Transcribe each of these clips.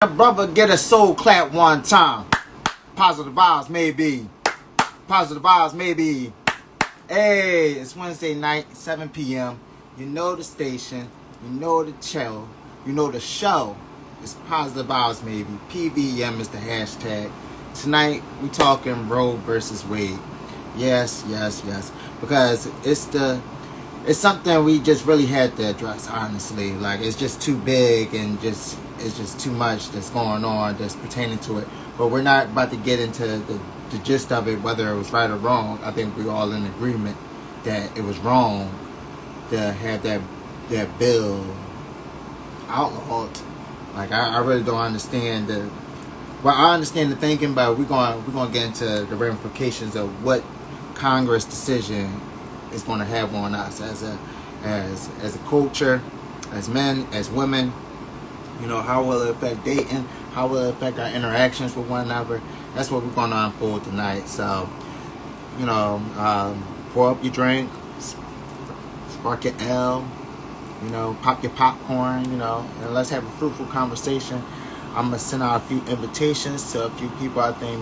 Brother, get a soul clap one time. Positive vibes, maybe. Positive vibes, maybe. Hey, it's Wednesday night, 7 p.m. You know the station. You know the chill. You know the show. It's Positive Vibes, maybe. PVM is the hashtag. Tonight, we talking Roe versus Wade. Yes. Because it's something we just really had to address, honestly. Like, it's just too big and it's just too much that's going on that's pertaining to it. But we're not about to get into the gist of it, whether it was right or wrong. I think we're all in agreement that it was wrong to have that bill outlawed. Like, I really don't understand I understand the thinking, but we're gonna get into the ramifications of what Congress decision is going to have on us as a culture, as men, as women. You know, how will it affect dating? How will it affect our interactions with one another? That's what we're going to unfold tonight. So, you know, pour up your drink, spark your L, you know, pop your popcorn, you know, and let's have a fruitful conversation. I'm going to send out a few invitations to a few people I think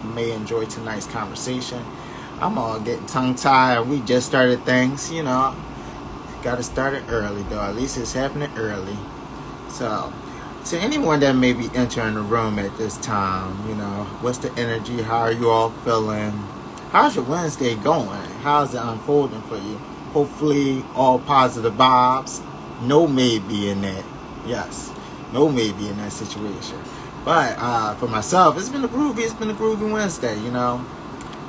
may enjoy tonight's conversation. I'm all getting tongue-tied. We just started things, you know. Got to start it early, though. At least it's happening early. So, to anyone that may be entering the room at this time, you know, what's the energy? How are you all feeling? How's your Wednesday going? How's it unfolding for you? Hopefully, all positive vibes. No maybe in that. Yes, no maybe in that situation. But for myself, it's been a groovy Wednesday, you know.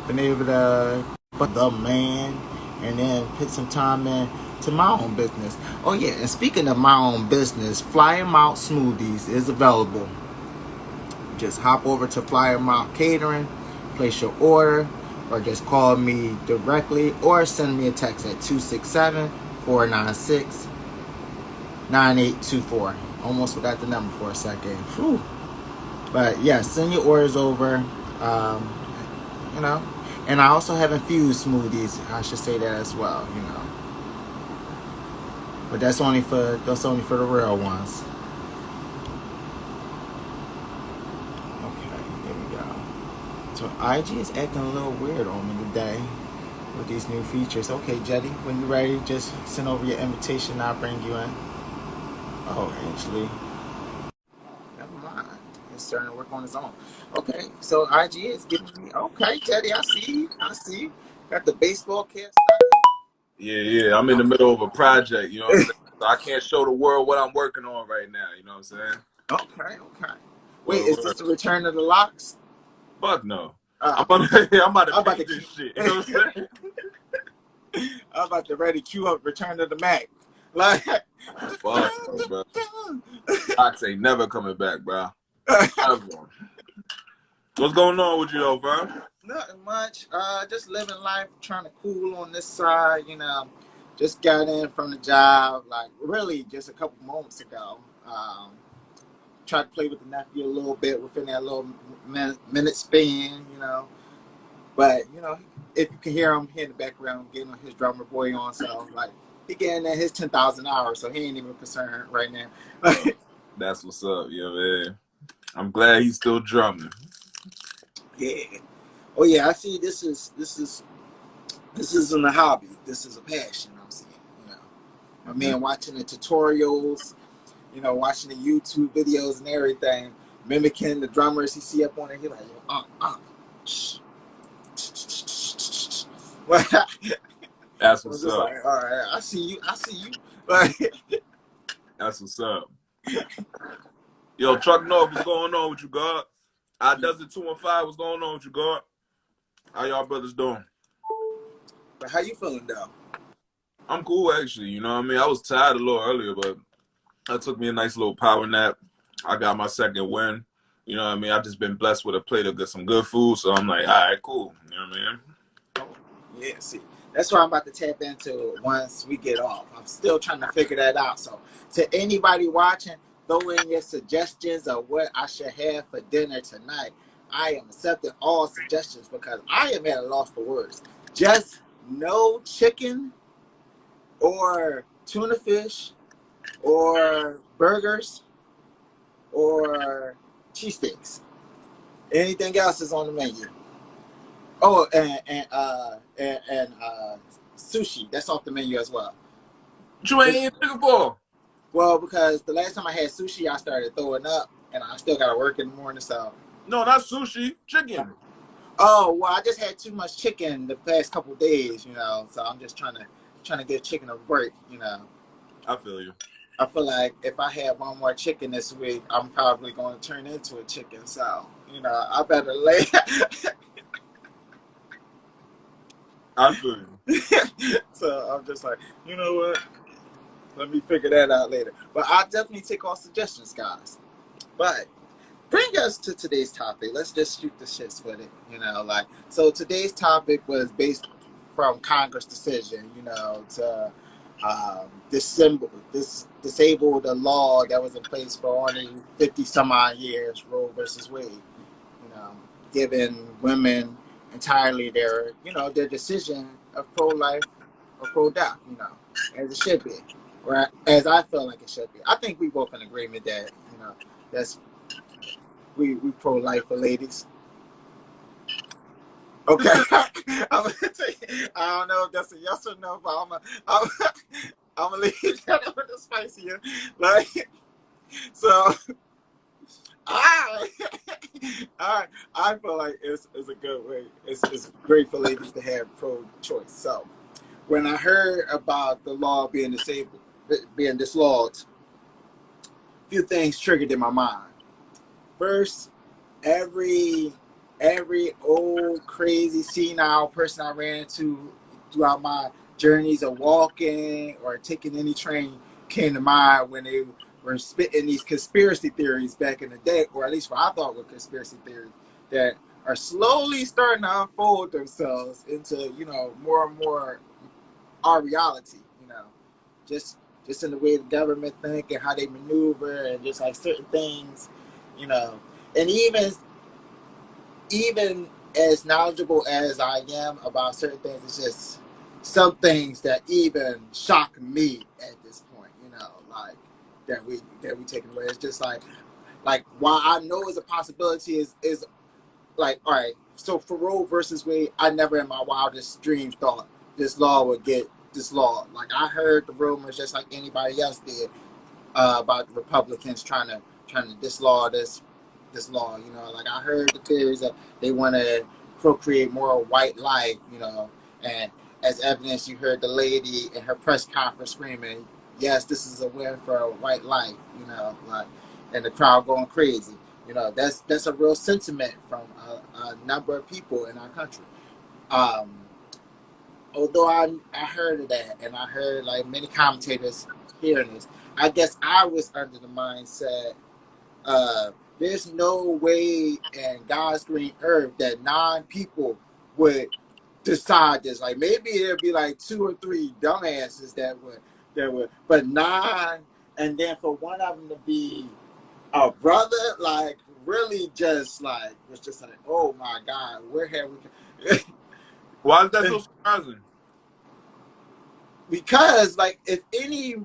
Been able to put the man and then put some time in to my own business. Oh yeah, and speaking of my own business, Flyer Mount Smoothies is available. Just hop over to Flyer Mount Catering, place your order, or just call me directly or send me a text at 267-496-9824. Almost forgot the number for a second. Whew. But yeah, send your orders over. You know, and I also have infused smoothies. I should say that as well. You know, but that's only for the real ones. Okay, there we go. So IG is acting a little weird on me today with these new features. Okay, Jeide, when you're ready, just send over your invitation. I'll bring you in. Oh, actually, never mind. It's starting to work on its own. Okay, so IG is giving me. Okay, Jeide, I see you. Got the baseball cap stuff. Yeah. I'm in the middle of a project, you know what I'm saying? So I can't show the world what I'm working on right now, you know what I'm saying? Okay. Wait, is this the return of the locks? Fuck no. Uh, I'm about to I'm about paint to this keep. shit, you know what I'm saying? I'm about to ready queue up Return of the Mac. Like, Fuck no, bro. Fox ain't never coming back, bro. Never. What's going on with you, though, bro? nothing much. Just living life, trying to cool on this side. You know, just got in from the job, like really just a couple moments ago. Tried to play with the nephew a little bit within that little minute span, you know. But you know, if you can hear him here in the background, getting his drummer boy on, so like he getting at his 10,000 hours, so he ain't even concerned right now. That's what's up, yeah, man. I'm glad he's still drumming. Yeah. Oh yeah, I see. This isn't a hobby. This is a passion. I'm seeing. You know, my man watching the tutorials. You know, watching the YouTube videos and everything, mimicking the drummers he see up on it. He like, shh. That's I'm what's just up. like, all right, I see you. Like, That's what's up. Yo, Truck North, what's going on with you, God? I Desert 215, what's going on with you, God? How y'all brothers doing? but how you feeling though? I'm cool, actually. You know what I mean? I was tired a little earlier, but that took me a nice little power nap. I got my second win. You know what I mean? I've just been blessed with a plate of some good food, so I'm like, all right, cool. You know what I mean? Oh, yeah, see, that's what I'm about to tap into once we get off. I'm still trying to figure that out. So, to anybody watching, throw in your suggestions of what I should have for dinner tonight. I am accepting all suggestions because I am at a loss for words. Just no chicken or tuna fish or burgers or cheese sticks. Anything else is on the menu. Oh, and sushi. That's off the menu as well. What you ain't eating chicken for? Well, because the last time I had sushi, I started throwing up, and I still got to work in the morning. So. No, not sushi. Chicken. Oh well, I just had too much chicken the past couple of days, you know. So I'm just trying to give chicken a break, you know. I feel you. I feel like if I had one more chicken this week, I'm probably going to turn into a chicken. So you know, I better lay. I feel you. So I'm just like, you know what? Let me figure that out later. But I'll definitely take all suggestions, guys. But bring us to today's topic. Let's just shoot the shits with it, you know. Like, so today's topic was based from Congress' decision, you know, to disable the law that was in place for only 50 some odd years, Roe versus Wade, you know, giving women entirely their, you know, their decision of pro-life or pro-death, you know, as it should be, or as I feel like it should be. I think we both in agreement that, you know, that's we pro-life for ladies. Okay. I'm gonna I don't know if that's a yes or no, but I'm gonna leave that over the spicier. Like, so I feel like it's a good way. It's great for ladies to have pro-choice. So when I heard about the law being dislodged, a few things triggered in my mind. First, every old crazy senile person I ran into throughout my journeys of walking or taking any train came to mind when they were spitting these conspiracy theories back in the day, or at least what I thought were conspiracy theories that are slowly starting to unfold themselves into, you know, more and more our reality, you know, just in the way the government think and how they maneuver and just like certain things, you know, and even as knowledgeable as I am about certain things, it's just some things that even shock me at this point, you know, like that we taking away. It's just like while I know is a possibility is like, all right, so for Roe versus Wade, I never in my wildest dreams thought this law would get dislodged. Like I heard the rumors just like anybody else did about the Republicans trying to dislodge this law, you know. Like I heard the theories that they want to procreate more white life, you know, and as evidence, you heard the lady in her press conference screaming, "Yes, this is a win for white life," you know, like, and the crowd going crazy. You know, that's a real sentiment from a number of people in our country. Although I heard of that, and I heard like many commentators hearing this, I guess I was under the mindset there's no way in God's green earth that 9 people would decide this. Like maybe there'd be like 2 or 3 dumbasses that would, but 9, and then for one of them to be a brother, like really just like was just like, oh my God, where have we? Why is that so surprising? Because like if any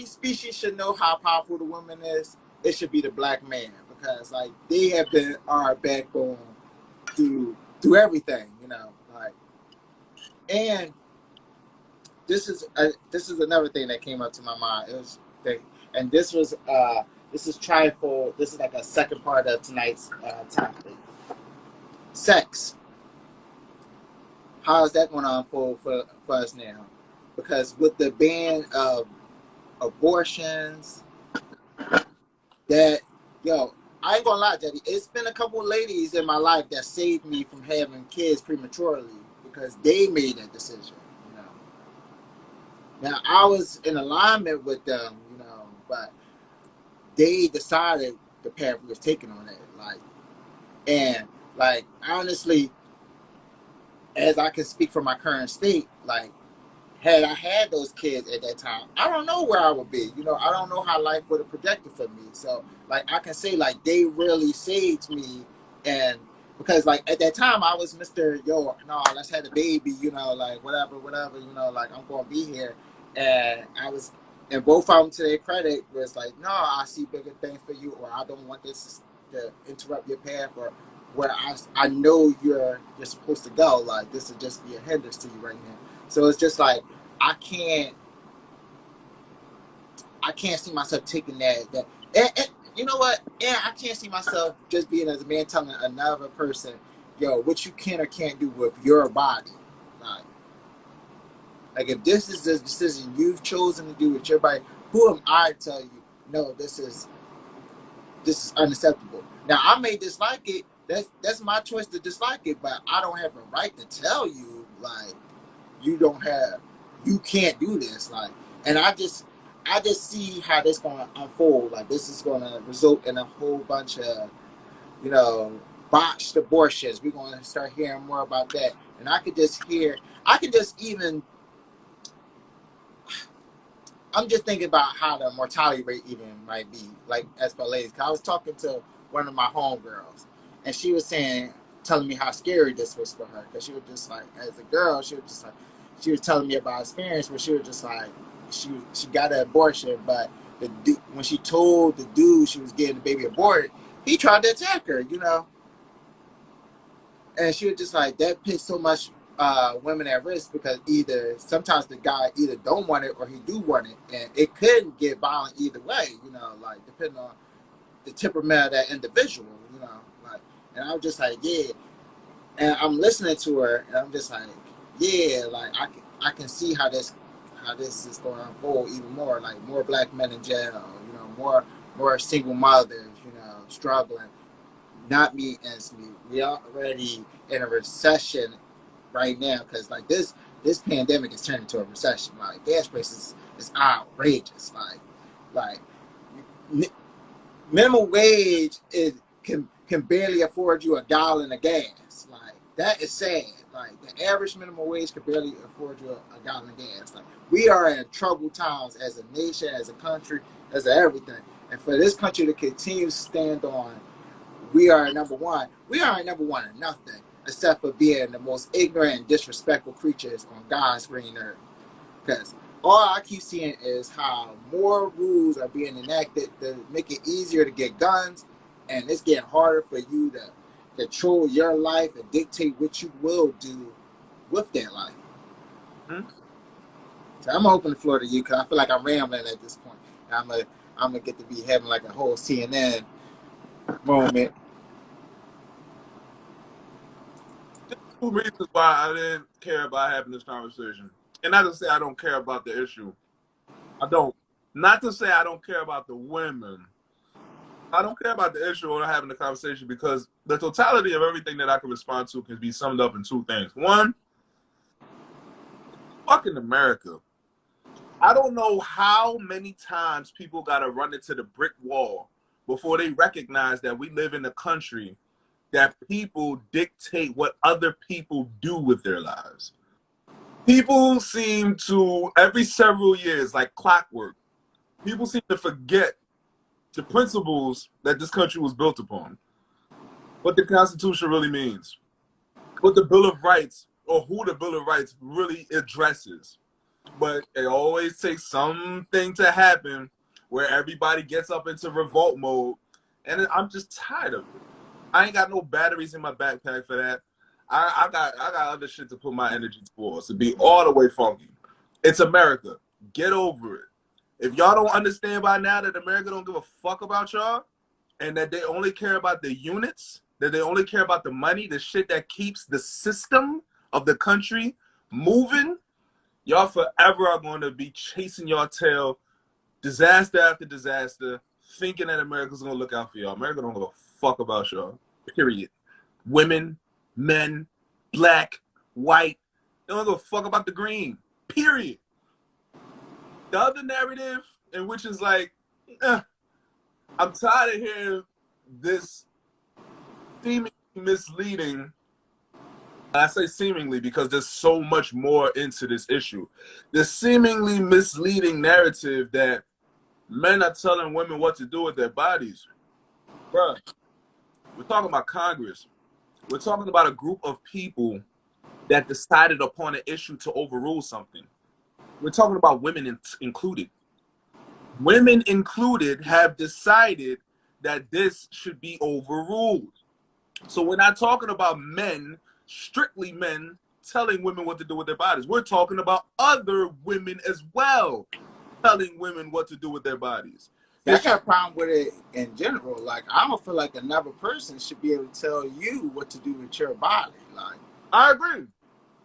species should know how powerful the woman is, it should be the black man, because like they have been our backbone through everything, you know. Like, and this is another thing that came up to my mind. It was and this is trifle. This is like a second part of tonight's topic. Sex. How is that going to unfold for us now? Because with the ban of abortions, that, yo, I ain't gonna lie, Jeide, it's been a couple of ladies in my life that saved me from having kids prematurely because they made that decision, you know. Now, I was in alignment with them, you know, but they decided the path we was taking on it. Like, and, like, honestly, as I can speak for my current state, like, had I had those kids at that time, I don't know where I would be. You know, I don't know how life would have projected for me. So, like, I can say, like, they really saved me. And because, like, at that time, I was Mr. Yo, no, let's have a baby, you know, like, whatever, you know, like, I'm going to be here. And I was And both of them, to their credit, was like, no, I see bigger things for you, or I don't want this to interrupt your path, or where I know you're supposed to go. Like, this will just be a hindrance to you right now. So it's just like I can't see myself taking that and you know what? And I can't see myself just being as a man telling another person, yo, what you can or can't do with your body. Like, if this is the decision you've chosen to do with your body, who am I to tell you, no, this is unacceptable. Now I may dislike it. That's my choice to dislike it, but I don't have a right to tell you like you can't do this. Like, and I just see how this gonna unfold. Like, this is gonna result in a whole bunch of, botched abortions. We're gonna start hearing more about that. And I could just even I'm just thinking about how the mortality rate even might be, like, as for ladies. 'Cause I was talking to one of my homegirls, and she was telling me how scary this was for her. Because she was just like, as a girl, she was telling me about experience where she was just like, she got an abortion, but when she told the dude she was getting the baby aborted, he tried to attack her, and she was just like, that puts so much women at risk, because sometimes the guy either don't want it or he do want it, and it could get violent either way, like, depending on the temperament of that individual, like. And I was just like, yeah. And I'm listening to her, and I'm just like, yeah, like, I can see how this is going to unfold even more, like more black men in jail, more single mothers, struggling. Not me instantly. We are already in a recession right now, because like this pandemic is turning into a recession. Like, gas prices is outrageous. Like minimum wage can barely afford you a gallon of gas. Like, that is sad. Like, the average minimum wage can barely afford you a gallon of gas. Like, we are in troubled times as a nation, as a country, as everything. And for this country to continue to stand on, we are number one. We aren't number one in nothing, except for being the most ignorant and disrespectful creatures on God's green earth. Because all I keep seeing is how more rules are being enacted to make it easier to get guns, and it's getting harder for you to control your life and dictate what you will do with that life. Hmm? So I'm gonna open the floor to you, because I feel like I'm rambling at this point. I'm gonna get to be having like a whole CNN moment. Two reasons why I didn't care about having this conversation. And not to say I don't care about the issue. I don't. Not to say I don't care about the women. I don't care about the issue or having the conversation, because the totality of everything that I can respond to can be summed up in two things. One, fucking America. I don't know how many times people got to run into the brick wall before they recognize that we live in a country that people dictate what other people do with their lives. People seem to, every several years, like clockwork, people seem to forget the principles that this country was built upon, what the Constitution really means, what the Bill of Rights, or who the Bill of Rights really addresses. But it always takes something to happen where everybody gets up into revolt mode, and I'm just tired of it. I ain't got no batteries in my backpack for that. I got other shit to put my energy towards, to be all the way funky. It's America. Get over it. If y'all don't understand by now that America don't give a fuck about y'all, and that they only care about the units, that they only care about the money, the shit that keeps the system of the country moving, y'all forever are going to be chasing your tail, disaster after disaster, thinking that America's going to look out for y'all. America don't give a fuck about y'all, period. Women, men, black, white, they don't give a fuck about the green, period. The other narrative, in which is like, I'm tired of hearing this seemingly misleading. I say seemingly because there's so much more into this issue. The seemingly misleading narrative that men are telling women what to do with their bodies. Bruh, we're talking about Congress. We're talking about a group of people that decided upon an issue to overrule something. We're talking about women included. women included, have decided that this should be overruled. So we're not talking about men, strictly men, telling women what to do with their bodies. We're talking about other women as well telling women what to do with their bodies. I got a problem with it in general. Like, I don't feel like another person should be able to tell you what to do with your body. Like, I agree.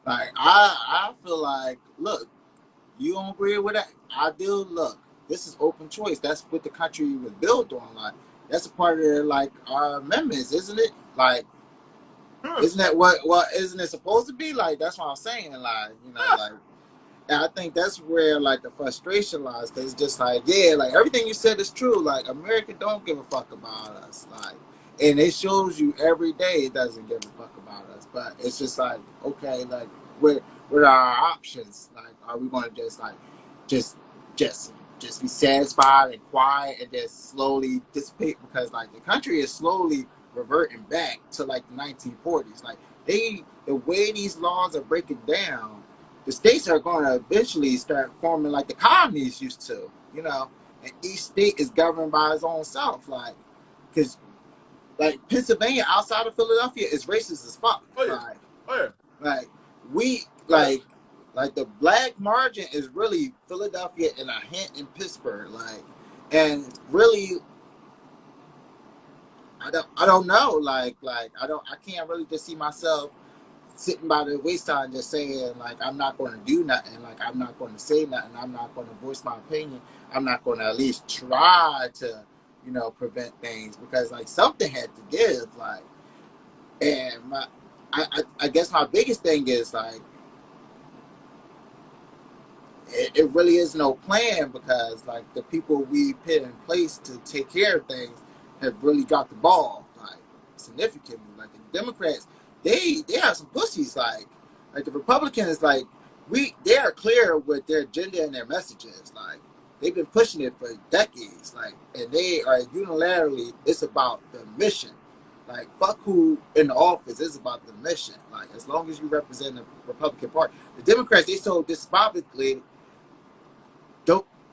Like, I feel like, look, you don't agree with that? I do. Look, this is open choice. That's what the country was built on. Like, that's a part of like our amendments, isn't it? Like, isn't that what isn't it supposed to be? Like, that's what I'm saying. Like, like, and I think that's where like the frustration lies, because it's just like, yeah, like everything you said is true. Like, America don't give a fuck about us. Like, and it shows you every day it doesn't give a fuck about us. But it's just like, okay, like, what are our options? Like, are we going to just like just be satisfied and quiet and just slowly dissipate? Because like the country is slowly reverting back to like the 1940s. Like, the way these laws are breaking down, the states are going to eventually start forming like the colonies used to, and each state is governed by its own self. Like, because like Pennsylvania outside of Philadelphia is racist as fuck. Oh yeah. Like we like the black margin is really Philadelphia and a hint in Pittsburgh. Like, and really, I don't know. Like I can't really just see myself sitting by the wayside and just saying like, I'm not going to do nothing. Like, I'm not going to say nothing. I'm not going to voice my opinion. I'm not going to at least try to, prevent things, because like something had to give. Like, and I guess my biggest thing is like, it really is no plan, because like the people we put in place to take care of things have really dropped the ball, like, significantly. Like, the Democrats, they have some pussies. Like the Republicans, like, they are clear with their agenda and their messages. Like, they've been pushing it for decades. Like, and they are unilaterally, it's about the mission. Like, fuck who in the office, it's about the mission. Like, as long as you represent the Republican Party. The Democrats, they so discombobulated,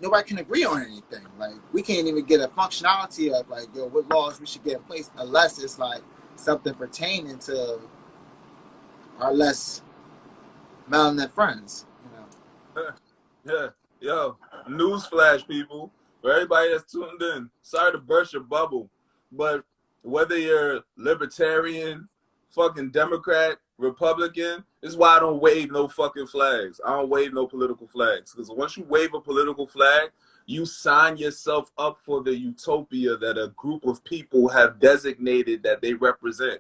nobody can agree on anything. Like, we can't even get a functionality of like, what laws we should get in place, unless it's like something pertaining to our less melanin friends. Yeah. Yo, newsflash, people. For everybody that's tuned in, sorry to burst your bubble, but whether you're libertarian, fucking Democrat, Republican, this is why I don't wave no fucking flags. I don't wave no political flags. Because once you wave a political flag, you sign yourself up for the utopia that a group of people have designated that they represent.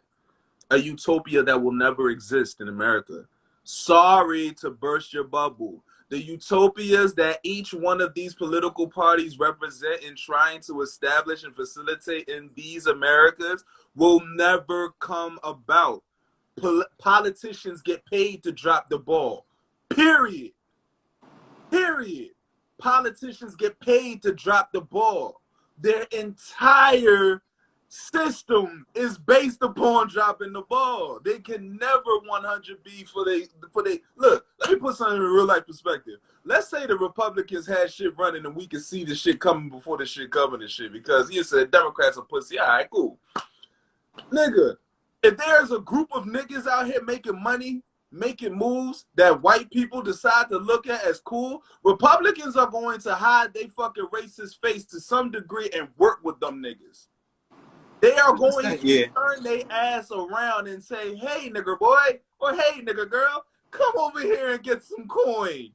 A utopia that will never exist in America. Sorry to burst your bubble. The utopias that each one of these political parties represent in trying to establish and facilitate in these Americas will never come about. Politicians get paid to drop the ball. Period. Politicians get paid to drop the ball. Their entire system is based upon dropping the ball. They can never 100 be for they look. Let me put something in real life perspective. Let's say the Republicans had shit running and we could see the shit coming before the shit coming and shit, because you said Democrats are pussy. All right, cool, nigga. If there's a group of niggas out here making money, making moves that white people decide to look at as cool, Republicans are going to hide their fucking racist face to some degree and work with them niggas. They are going to turn their ass around and say, hey, nigger boy, or hey, nigger girl, come over here and get some coin.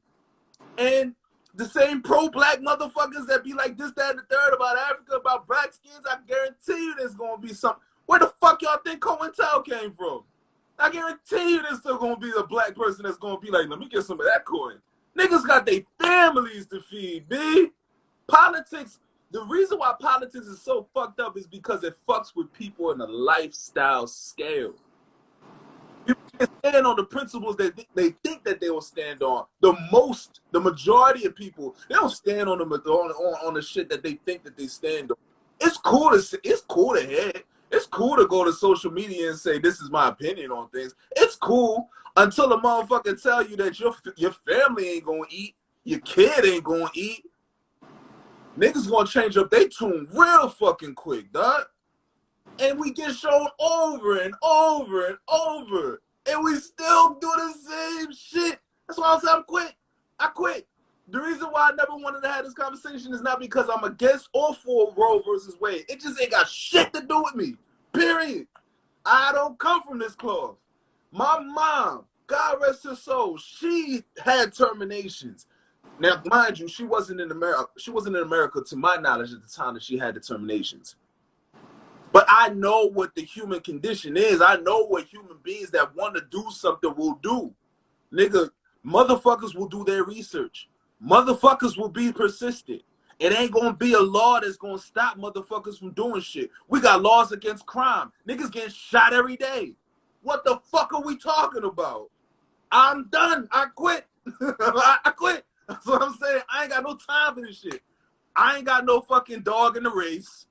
And the same pro-black motherfuckers that be like this, that, and the third about Africa, about black skins, I guarantee you there's going to be some. Where the fuck y'all think COINTEL came from? I guarantee you there's still going to be a black person that's going to be like, let me get some of that coin. Niggas got their families to feed, B. Politics, the reason why politics is so fucked up is because it fucks with people in a lifestyle scale. People can stand on the principles that they think that they will stand on. The majority of people, they don't stand on the shit that they think that they stand on. It's cool to hit. It's cool to go to social media and say, this is my opinion on things. It's cool until a motherfucker tell you that your family ain't gonna eat, your kid ain't gonna eat. Niggas gonna change up their tune real fucking quick, dog. And we get shown over and over and over. And we still do the same shit. That's why I said I quit. The reason why I never wanted to have this conversation is not because I'm against or for Roe versus Wade. It just ain't got shit to do with me. Period. I don't come from this cloth. My mom, God rest her soul, she had terminations. Now, mind you, she wasn't in America. She wasn't in America, to my knowledge, at the time that she had the terminations. But I know what the human condition is. I know what human beings that want to do something will do. Nigga, motherfuckers will do their research. Motherfuckers will be persistent. It ain't gonna be a law that's gonna stop motherfuckers from doing shit. We got laws against crime. Niggas getting shot every day. What the fuck are we talking about? I'm done. I quit. I quit. That's what I'm saying. I ain't got no time for this shit. I ain't got no fucking dog in the race.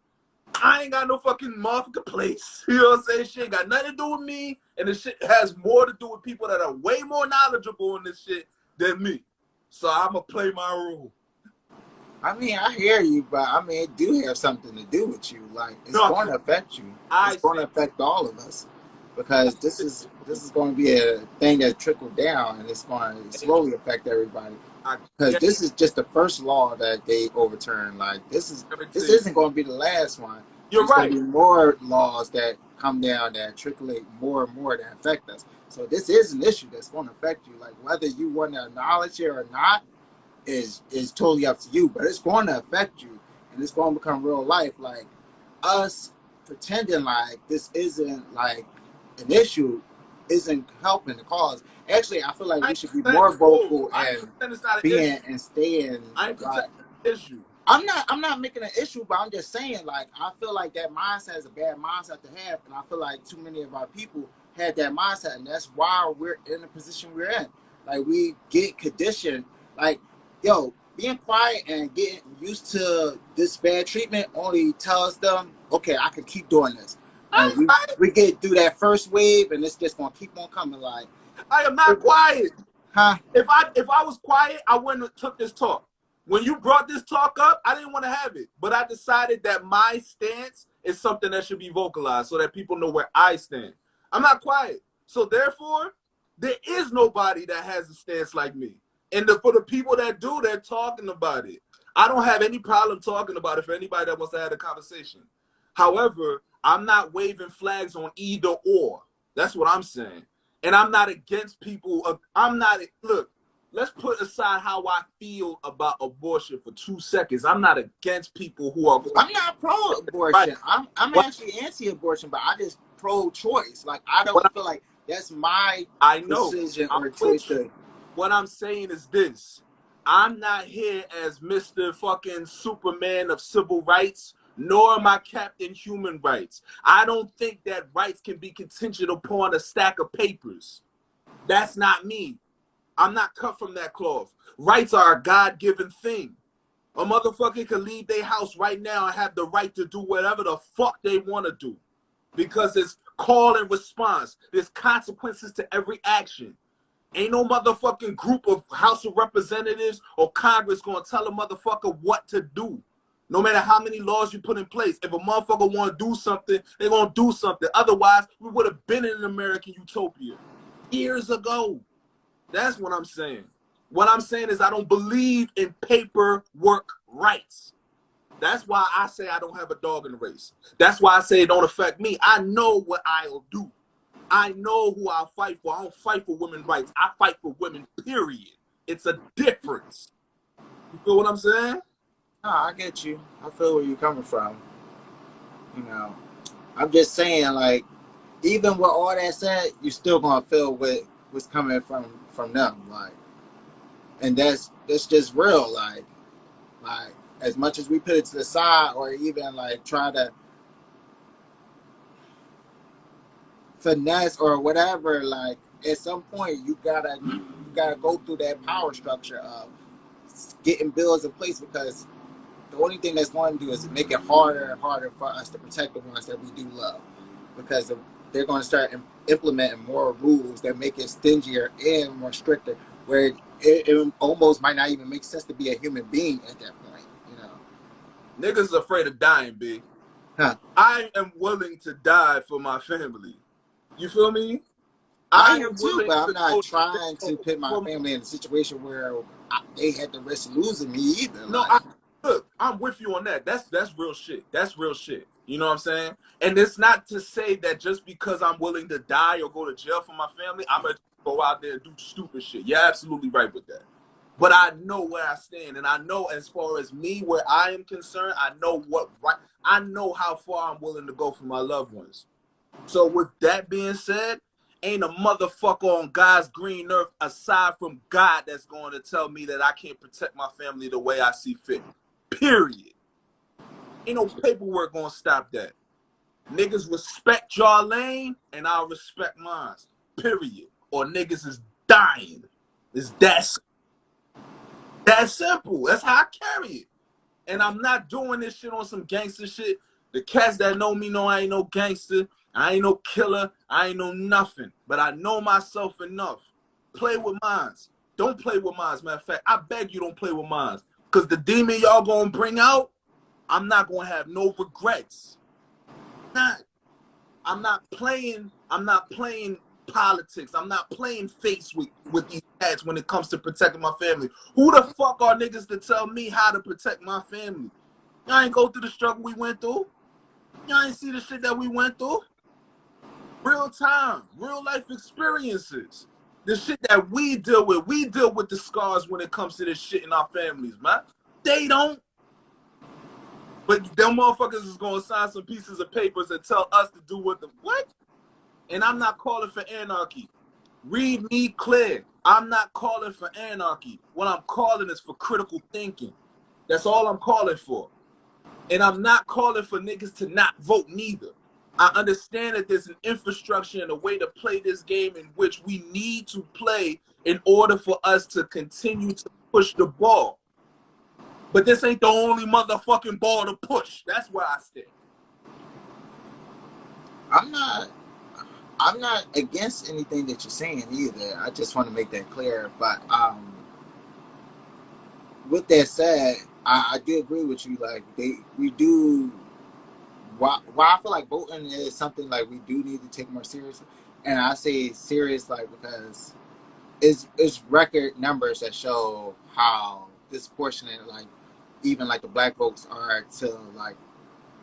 I ain't got no fucking motherfucking place. You know what I'm saying? Shit ain't got nothing to do with me. And this shit has more to do with people that are way more knowledgeable in this shit than me. So I'm going to play my role. I mean, I hear you, but I mean, it do have something to do with you. Like, it's going to affect you. It's going to affect all of us, because this is going to be a thing that trickled down, and it's going to slowly affect everybody. Because this is just the first law that they overturned. Like, this isn't going to be the last one. You're right. There's going to be more laws that come down that trickle more and more that affect us. So this is an issue that's going to affect you. Like, whether you want to acknowledge it or not is totally up to you. But it's going to affect you, and it's going to become real life. Like, us pretending like this isn't like an issue isn't helping the cause. Actually, I feel like we should be more vocal and being and staying. Like, issue. I'm not making an issue, but I'm just saying, like, I feel like that mindset is a bad mindset to have, and I feel like too many of our people had that mindset, and that's why we're in the position we're in. Like, we get conditioned. Like, yo, being quiet and getting used to this bad treatment only tells them, okay, I can keep doing this. And we get through that first wave, and it's just gonna keep on coming. Like, I am not quiet. Huh? If I was quiet, I wouldn't have took this talk. When you brought this talk up, I didn't want to have it, but I decided that my stance is something that should be vocalized so that people know where I stand. I'm not quiet. So therefore, there is nobody that has a stance like me. And for the people that do, they're talking about it. I don't have any problem talking about it for anybody that wants to have a conversation. However, I'm not waving flags on either or. That's what I'm saying. And I'm not against people. Look, let's put aside how I feel about abortion for 2 seconds. I'm not against people who are. I'm not pro-abortion. Right. I'm actually anti-abortion, but I just pro-choice. Like, I don't feel like that's my decision or choice. What I'm saying is this. I'm not here as Mr. fucking Superman of civil rights, nor am I Captain Human Rights. I don't think that rights can be contingent upon a stack of papers. That's not me. I'm not cut from that cloth. Rights are a God-given thing. A motherfucker can leave their house right now and have the right to do whatever the fuck they want to do. Because it's call and response. There's consequences to every action. Ain't no motherfucking group of House of Representatives or Congress gonna tell a motherfucker what to do. No matter how many laws you put in place. If a motherfucker want to do something, they're gonna do something. Otherwise, we would have been in an American utopia years ago. That's what I'm saying. What I'm saying is I don't believe in paperwork rights. That's why I say I don't have a dog in the race. That's why I say it don't affect me. I know what I'll do. I know who I'll fight for. I don't fight for women's rights. I fight for women, period. It's a difference. You feel what I'm saying? No, I get you. I feel where you're coming from. You know, I'm just saying, like, even with all that said, you're still gonna feel what's coming from them, like, and that's just real. Like as much as we put it to the side, or even like try to finesse or whatever, like, at some point you gotta go through that power structure of getting bills in place, because the only thing that's going to do is make it harder and harder for us to protect the ones that we do love, because they're going to start implementing more rules that make it stingier and more stricter, where it almost might not even make sense to be a human being at that point, you know. Niggas is afraid of dying, B. Huh. I am willing to die for my family. You feel me? I I am am too, willing but I'm to not go to trying to jail put my for my. family in a situation where they had the risk of losing me either. No, look, I'm with you on that. That's real shit. That's real shit. You know what I'm saying? And it's not to say that just because I'm willing to die or go to jail for my family, I'm gonna go out there and do stupid shit. You're absolutely right with that. But I know where I stand, and I know as far as me, where I am concerned, I know what right. I know how far I'm willing to go for my loved ones. So with that being said, ain't a motherfucker on God's green earth aside from God that's going to tell me that I can't protect my family the way I see fit. Period. Ain't no paperwork gonna stop that. Niggas respect your lane and I'll respect mine. Period. Or niggas is dying. It's that simple. That's how I carry it. And I'm not doing this shit on some gangster shit. The cats that know me know I ain't no gangster. I ain't no killer. I ain't no nothing. But I know myself enough. Play with mines. Don't play with mines. Matter of fact, I beg you don't play with mines. Because the demon y'all gonna bring out, I'm not gonna have no regrets. Not. I'm not playing politics. I'm not playing face with these cats when it comes to protecting my family. Who the fuck are niggas to tell me how to protect my family? Y'all ain't go through the struggle we went through. Y'all ain't see the shit that we went through. Real time, real life experiences. The shit that we deal with the scars when it comes to this shit in our families, man. They don't. But them motherfuckers is gonna sign some pieces of papers and tell us to do what? And I'm not calling for anarchy. Read me clear. I'm not calling for anarchy. What I'm calling is for critical thinking. That's all I'm calling for. And I'm not calling for niggas to not vote neither. I understand that there's an infrastructure and a way to play this game in which we need to play in order for us to continue to push the ball. But this ain't the only motherfucking ball to push. That's where I stand. I'm not. I'm not against anything that you're saying either. I just want to make that clear. But with that said, I do agree with you. Like we do. Why I feel like voting is something like we do need to take more seriously, and I say serious like because it's record numbers that show how disproportionate like even like the black folks are to like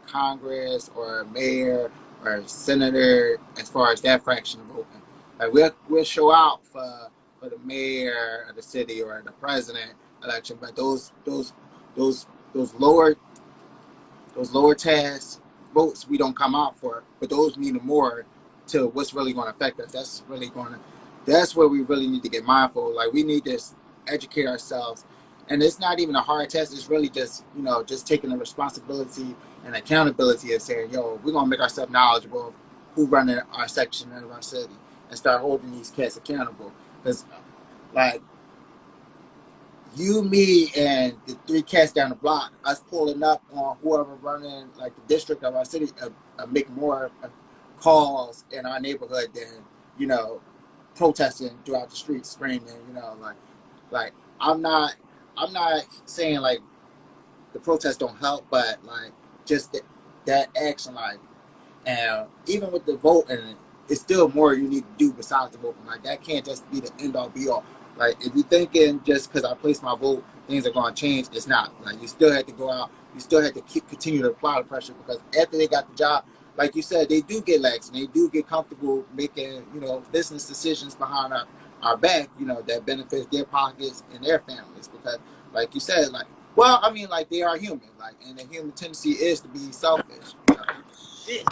Congress or mayor or senator as far as that fraction of voting. Like we'll show out for the mayor of the city or the president election, but those those lower those lower task votes we don't come out for, but those mean more to what's really going to affect us. That's where we really need to get mindful. Like we need to educate ourselves, and it's not even a hard test. It's really just just taking the responsibility and accountability of saying, yo, we're gonna make ourselves knowledgeable of who running our section of our city and start holding these cats accountable. Because like you, me, and the three cats down the block, us pulling up on whoever running like the district of our city, make more calls in our neighborhood than protesting throughout the streets, screaming. Like I'm not, I'm not saying like the protests don't help, but like just that action, like, and even with the vote, and it's still more you need to do besides the vote. Like that can't just be the end all be all. Like if you're thinking just because I placed my vote, things are going to change, it's not. Like you still have to go out. You still have to continue to apply the pressure because after they got the job, like you said, they do get lax and they do get comfortable making business decisions behind our back. That benefits their pockets and their families because, like you said, like well, I mean, like they are human, like and the human tendency is to be selfish. Shit.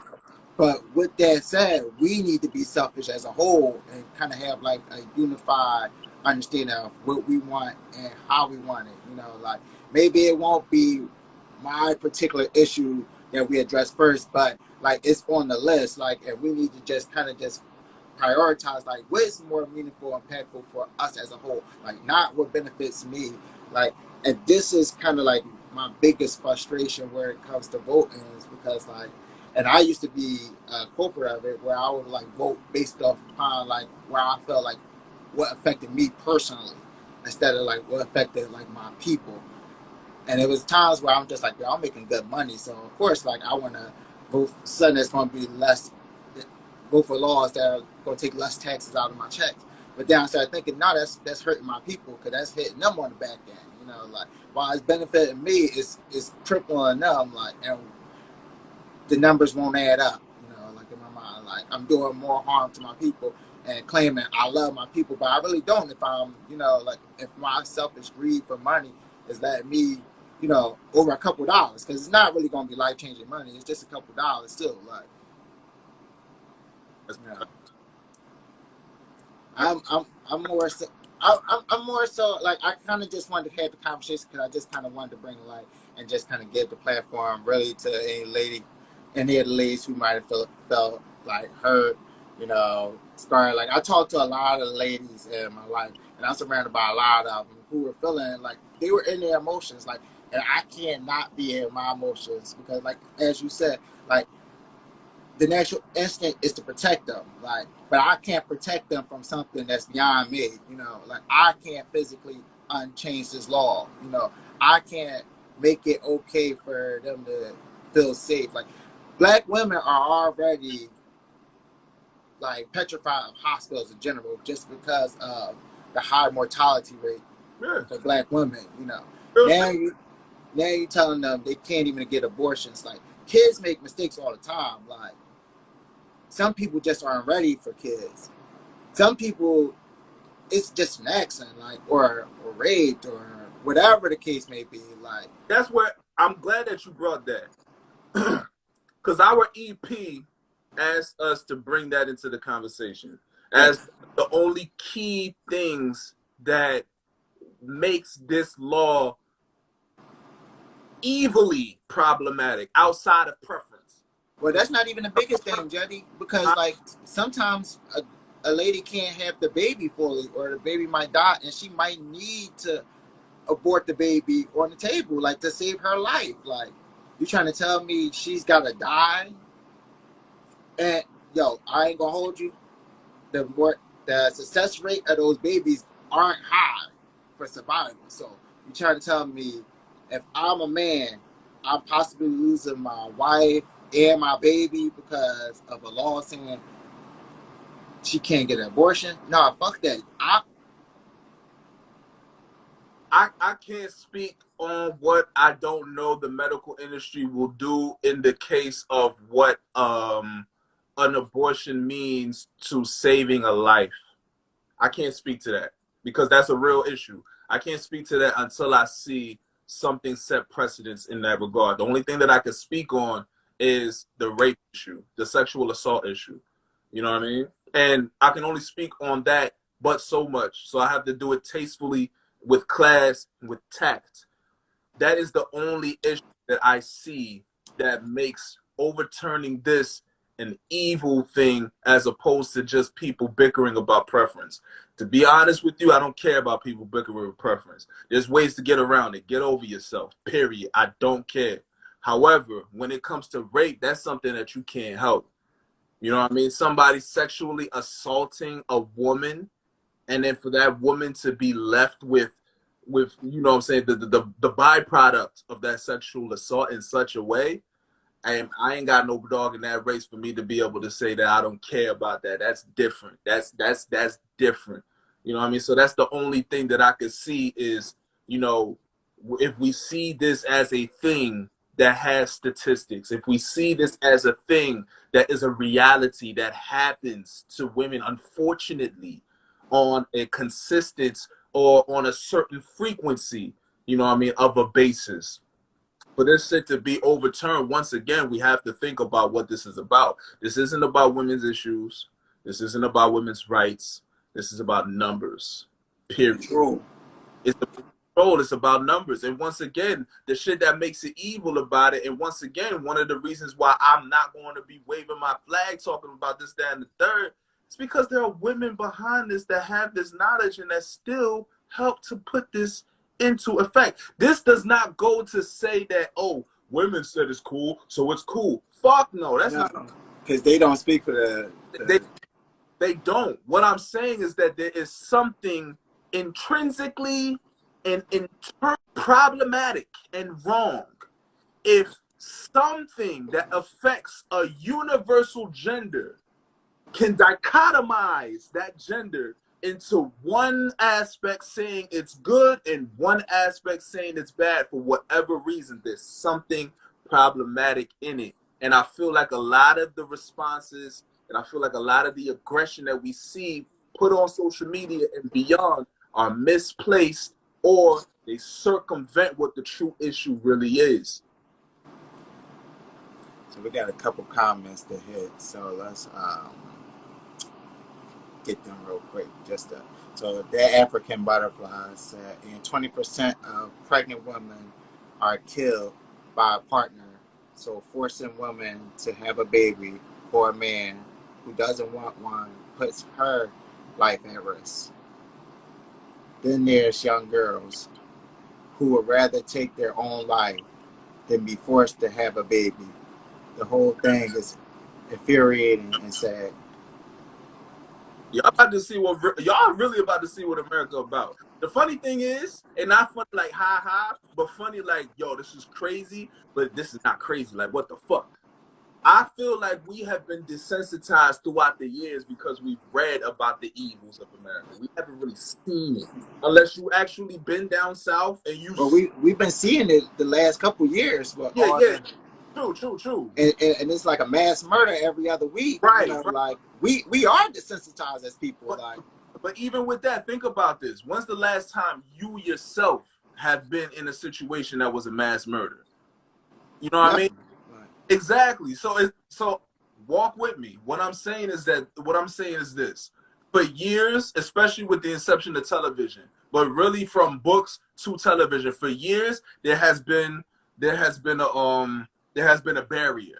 But with that said, we need to be selfish as a whole and kind of have like a unified understanding of what we want and how we want it. Like maybe it won't be my particular issue that we address first, but like it's on the list. Like, and we need to just kind of just prioritize like what's more meaningful and impactful for us as a whole. Like not what benefits me. Like, and this is kind of like my biggest frustration where it comes to voting is because like. And I used to be a corporate of it, where I would like vote based off upon like where I felt like what affected me personally, instead of like what affected like my people. And it was times where I'm just like, yo, I'm making good money. So, of course, like, I want to vote for something that's going to be less, vote for laws that are going to take less taxes out of my checks. But then I started thinking, no, that's hurting my people because that's hitting them on the back end. You know, like, while it's benefiting me, it's tripling them. Like, and the numbers won't add up. You know, like in my mind, like I'm doing more harm to my people and claiming I love my people, but I really don't. If I'm, you know, like if my selfish greed for money is letting me, you know, over a couple dollars, because it's not really going to be life changing money. It's just a couple dollars still. Like, you know. I'm more so I'm more so like I kind of just wanted to have the conversation because I just kind of wanted to bring light and just kind of give the platform really to any of the ladies who might have felt like hurt, you know, scarred. Like I talked to a lot of ladies in my life, and I'm surrounded by a lot of them who were feeling like they were in their emotions, like, and I can't not be in my emotions because, like as you said, like the natural instinct is to protect them, like, but I can't protect them from something that's beyond me, you know, like I can't physically unchange this law, you know, I can't make it okay for them to feel safe. Like black women are already like petrified of hospitals in general just because of the high mortality rate for black women, you know. Now you telling them they can't even get abortions. Like kids make mistakes all the time, like some people just aren't ready for kids. Some people, it's just an accident, like, or raped, or whatever the case may be. Like, that's where I'm glad that you brought that, because our EP asked us to bring that into the conversation as the only key things that makes this law evilly problematic outside of preference. Well, that's not even the biggest thing, Jeide, because like sometimes a lady can't have the baby fully, or the baby might die, and she might need to abort the baby on the table, like to save her life. Like, you trying to tell me she's gotta die? And yo, I ain't gonna hold you. The success rate of those babies aren't high for survival. So you trying to tell me if I'm a man, I'm possibly losing my wife and my baby because of a law saying she can't get an abortion? Nah, fuck that. I can't speak on what I don't know the medical industry will do in the case of what an abortion means to saving a life. I can't speak to that because that's a real issue. I can't speak to that until I see something set precedence in that regard. The only thing that I can speak on is the rape issue, the sexual assault issue. You know what I mean? And I can only speak on that, but so much. So I have to do it tastefully, with class, with tact. That is the only issue that I see that makes overturning this an evil thing as opposed to just people bickering about preference. To be honest with you, I don't care about people bickering with preference. There's ways to get around it. Get over yourself, period. I don't care. However, when it comes to rape, that's something that you can't help. You know what I mean? Somebody sexually assaulting a woman, and then for that woman to be left with you know what I'm saying, the byproduct of that sexual assault in such a way, I ain't got no dog in that race for me to be able to say that I don't care about that. That's different. That's different. You know what I mean? So that's the only thing that I could see is, you know, if we see this as a thing that has statistics, if we see this as a thing that is a reality that happens to women, unfortunately, on a consistent or on a certain frequency, you know what I mean, of a basis. For this shit to be overturned, once again, we have to think about what this is about. This isn't about women's issues. This isn't about women's rights. This is about numbers. Period. True. It's about control. It's about numbers. And once again, the shit that makes it evil about it, and once again, one of the reasons why I'm not going to be waving my flag talking about this, that, and the third, it's because there are women behind this that have this knowledge and that still help to put this into effect. This does not go to say that, oh, women said it's cool, so it's cool. Fuck no, that's not. Because they don't speak for They don't. What I'm saying is that there is something intrinsically and problematic and wrong if something that affects a universal gender can dichotomize that gender into one aspect saying it's good and one aspect saying it's bad for whatever reason. There's something problematic in it. And I feel like a lot of the responses and I feel like a lot of the aggression that we see put on social media and beyond are misplaced, or they circumvent what the true issue really is. So we got a couple comments to hit. So let's get them real quick. So that African butterfly said, and 20% of pregnant women are killed by a partner. So forcing women to have a baby for a man who doesn't want one puts her life at risk. Then there's young girls who would rather take their own life than be forced to have a baby. The whole thing is infuriating and sad. Y'all really about to see what America about. The funny thing is, and not funny like ha ha, but funny like, yo, this is crazy, but this is not crazy. Like, what the fuck? I feel like we have been desensitized throughout the years because we've read about the evils of America. We haven't really seen it unless you actually been down south and you. Well, we've been seeing it the last couple years, but True. And it's like a mass murder every other week. Right, you know, right. Like we are desensitized as people. But even with that, think about this. When's the last time you yourself have been in a situation that was a mass murder? You know what I mean? Right. Exactly. So walk with me. What I'm saying is this. For years, especially with the inception of television, but really from books to television, for years there has been a barrier.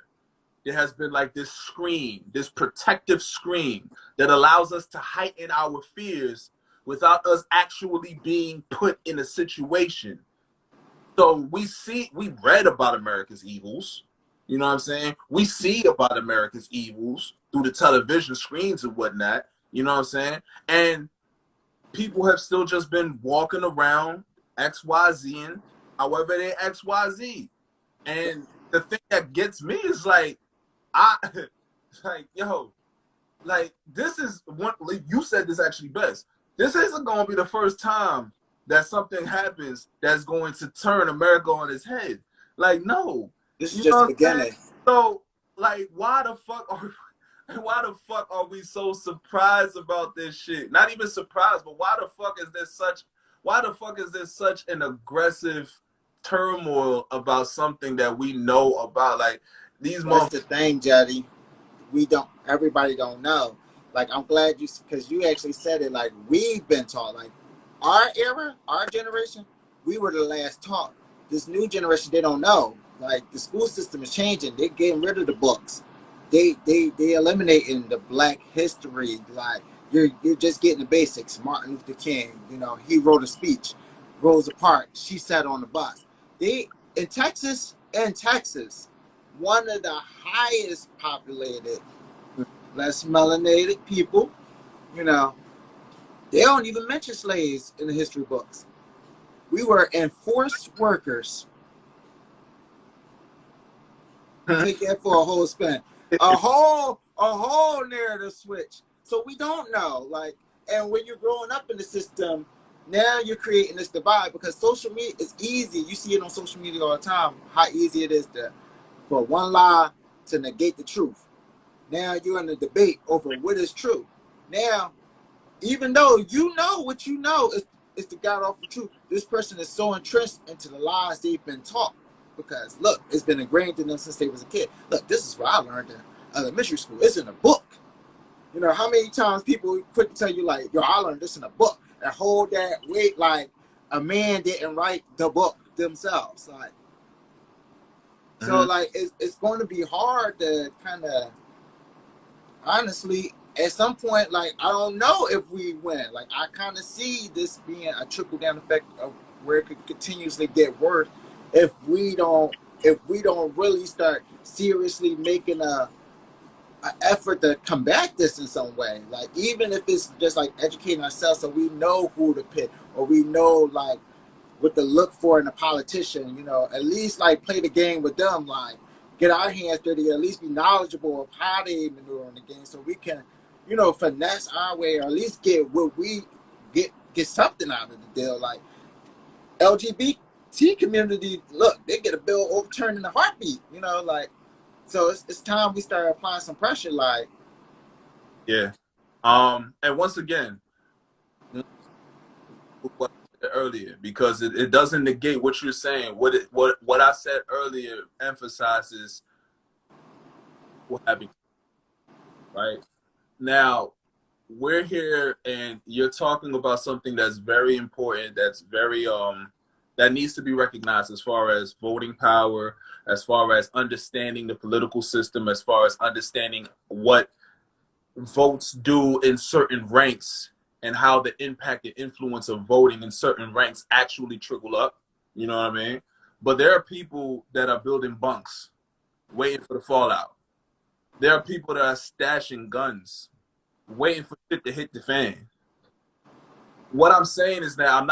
There has been like this screen, this protective screen that allows us to heighten our fears without us actually being put in a situation. So we read about America's evils. You know what I'm saying? We see about America's evils through the television screens and whatnot. You know what I'm saying? And people have still just been walking around XYZing however they XYZ. And the thing that gets me is like, this is one. You said this actually best. This isn't going to be the first time that something happens that's going to turn America on its head. Like, no, this is just the beginning. So, like, why the fuck are we so surprised about this shit? Not even surprised, but why the fuck is there such an aggressive turmoil about something that we know about? Like, That's the thing, Jeide. Everybody don't know. Like, I'm glad because you actually said it. Like, we've been taught. Like, our era, our generation, we were the last taught. This new generation, they don't know. Like, the school system is changing. They're getting rid of the books. They eliminating the Black history. Like, you're just getting the basics. Martin Luther King, he wrote a speech. Rosa Parks, she sat on the bus. In Texas, one of the highest populated, less melanated people, they don't even mention slaves in the history books. We were enforced workers. Take that for a whole spin. A whole narrative switch. So we don't know. Like, and when you're growing up in the system, now you're creating this divide because social media is easy. You see it on social media all the time, how easy it is for one lie to negate the truth. Now you're in a debate over what is true. Now, even though you know what you know is the God awful truth, this person is so entrenched into the lies they've been taught. Because look, it's been ingrained in them since they was a kid. Look, this is what I learned in elementary school. It's in a book. How many times people quick to tell you like, yo, I learned this in a book, and hold that weight like a man didn't write the book themselves. Like, so like it's going to be hard to kind of, honestly, at some point, like, I don't know if we win. Like, I kind of see this being a trickle down effect of where it could continuously get worse if we don't really start seriously making an effort to combat this in some way. Like, even if it's just like educating ourselves so we know who to pick, or we know like what to look for in a politician. You know, at least like play the game with them, like get our hands dirty, at least be knowledgeable of how they maneuver in the game, so we can, you know, finesse our way, or at least get what we get something out of the deal. Like LGBT community, look, they get a bill overturned in a heartbeat. You know, like so it's time we start applying some pressure. Like, Yeah. And once again, what I said earlier, because it doesn't negate what you're saying. What I said earlier emphasizes what happened. Right now, we're here, and you're talking about something that's very important. That's very that needs to be recognized as far as voting power, as far as understanding the political system, as far as understanding what votes do in certain ranks and how the impact and influence of voting in certain ranks actually trickle up. You know what I mean? But there are people that are building bunks, waiting for the fallout. There are people that are stashing guns, waiting for shit to hit the fan. What I'm saying is that I'm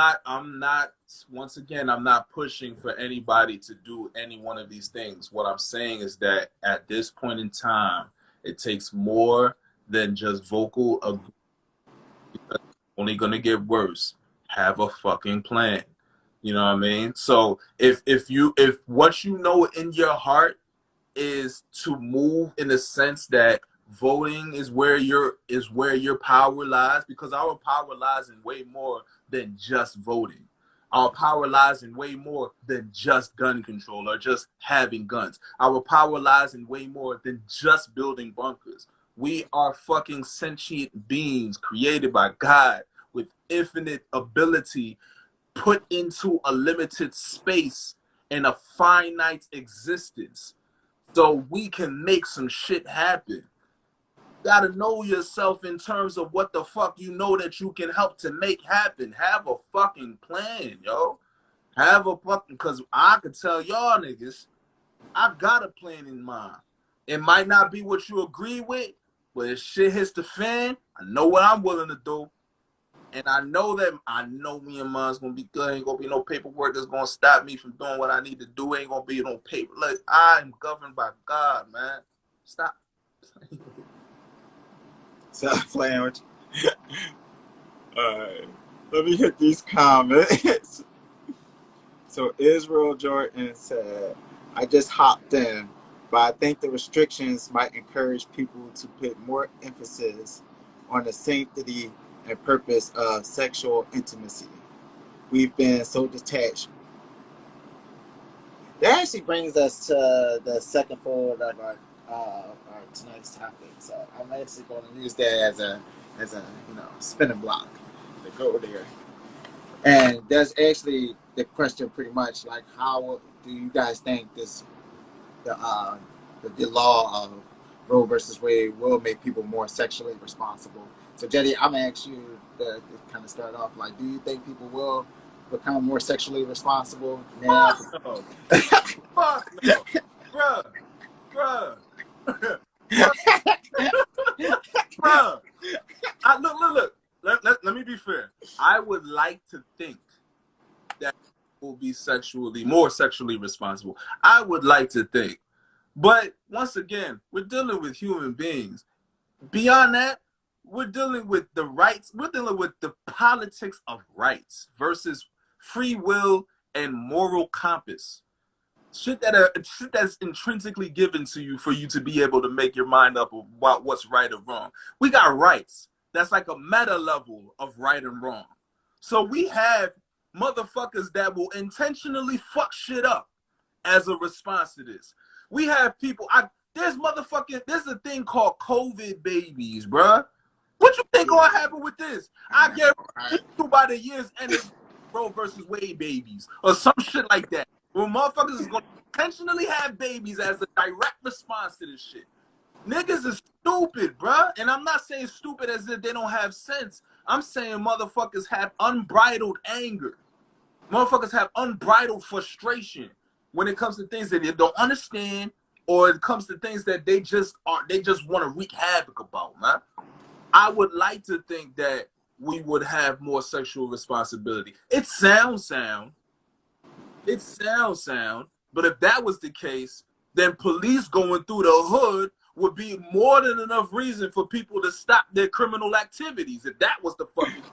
not, once again, I'm not pushing for anybody to do any one of these things. What I'm saying is that at this point in time, it takes more than just vocal agreement, because it's only going to get worse. Have a fucking plan. You know what I mean? So if what you know in your heart is to move in the sense that voting is where your power lies, because our power lies in way more than just voting. Our power lies in way more than just gun control or just having guns. Our power lies in way more than just building bunkers. We are fucking sentient beings created by God with infinite ability, put into a limited space and a finite existence, so we can make some shit happen. You gotta know yourself in terms of what the fuck you know that you can help to make happen. Have a fucking plan, yo. Have a fucking, because I could tell y'all niggas, I got a plan in mind. It might not be what you agree with, but if shit hits the fan, I know what I'm willing to do. And I know me and mine's gonna be good. Ain't gonna be no paperwork that's gonna stop me from doing what I need to do. Ain't gonna be no paper. Look, I am governed by God, man. Stop. stop playing with you. All right, let me hit these comments. So Israel Jordan said, I just hopped in, but I think the restrictions might encourage people to put more emphasis on the sanctity and purpose of sexual intimacy. We've been so detached. That actually brings us to the second fold of our tonight's topic. So I'm actually going to use that as a spinning block to go there. And that's actually the question, pretty much, like, how do you guys think the law of Roe versus Wade will make people more sexually responsible? So, Jeide, I'm gonna ask you to kind of start off. Like, do you think people will become more sexually responsible now? Fuck no. Fuck no. Bruh. Bruh. Look. Let me be fair. I would like to think that people will be more sexually responsible. I would like to think. But once again, we're dealing with human beings. Beyond that, we're dealing with the rights. We're dealing with the politics of rights versus free will and moral compass. Shit that's intrinsically given to you for you to be able to make your mind up about what's right or wrong. We got rights. That's like a meta level of right and wrong. So we have motherfuckers that will intentionally fuck shit up as a response to this. We have people. There's a thing called COVID babies, bruh. What you think gonna happen with this? I guarantee you by the years end it's Roe versus Wade babies or some shit like that. Where motherfuckers is gonna intentionally have babies as a direct response to this shit. Niggas is stupid, bruh. And I'm not saying stupid as if they don't have sense. I'm saying motherfuckers have unbridled anger. Motherfuckers have unbridled frustration when it comes to things that they don't understand, or it comes to things that they just want to wreak havoc about, man. I would like to think that we would have more sexual responsibility. It sounds sound. It sounds sound, but if that was the case, then police going through the hood would be more than enough reason for people to stop their criminal activities. If that was the fucking